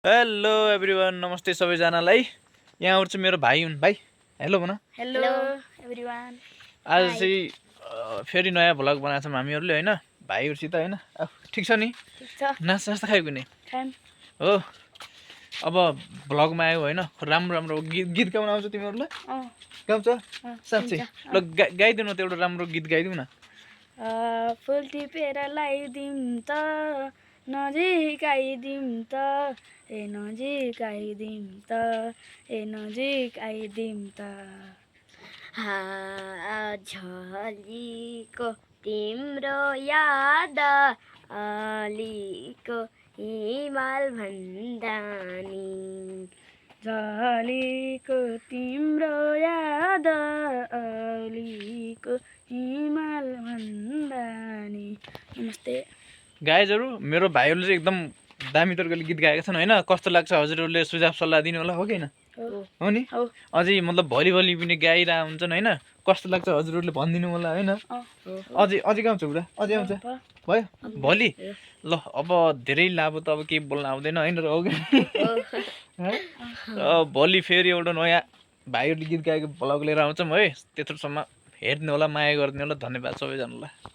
Hello everyone, नमस्ते सबैजनालाई। यहाँहरू चाहिँ मेरो भाइ हुन्। भाइ हेलो भन। Hello everyone. आज चाहिँ फेरि नयाँ भ्लग बनाएको छौँ हामीहरूले होइन, भाइहरूसित होइन। ठिक छ नि? ठिक छ। नास्ता खायो कुनै खान हो? अब भ्लगमा आयो होइन, राम्रो राम्रो गीत गाउन आउँछ तिमीहरूलाई? गाउँछ साँच्चै? ल गाइदिउँ न त, एउटा राम्रो गीत गाइदिउँ न। फुल टिपेर लगाइदिउँ त, नजिक आइदिउँ त, ए नजिक आइदिउँ त, ए नजिक आइदिउँ त। झलीको तिम्रो याद अलीको हिमाल भन्दा नि, झलीको तिम्रो याद अलीको हिमाल भन्दा नि। नमस्ते गाइजहरू, मेरो भाइहरूले चाहिँ एकदम दामी तरिकाले गीत गाएका छन् होइन। कस्तो लाग्छ हजुरहरूले सुझाव सल्लाह दिनु होला, हो कि होइन? हो नि? अझै मतलब भोलि पनि गाइरहेको हुन्छन् होइन। कस्तो लाग्छ हजुरहरूले भनिदिनु होला होइन। अझै गाउँछ पुरा, अझै आउँछ भयो भोलि। ल अब धेरै लामो त अब केही बोल्न आउँदैन होइन र, हो कि? भोलि फेरि एउटा नयाँ भाइहरूले गीत गाएको भ्लग लिएर आउँछौँ है। त्यत्रोसम्म हेर्नु होला, माया गरिदिनु होला। धन्यवाद सबैजनालाई।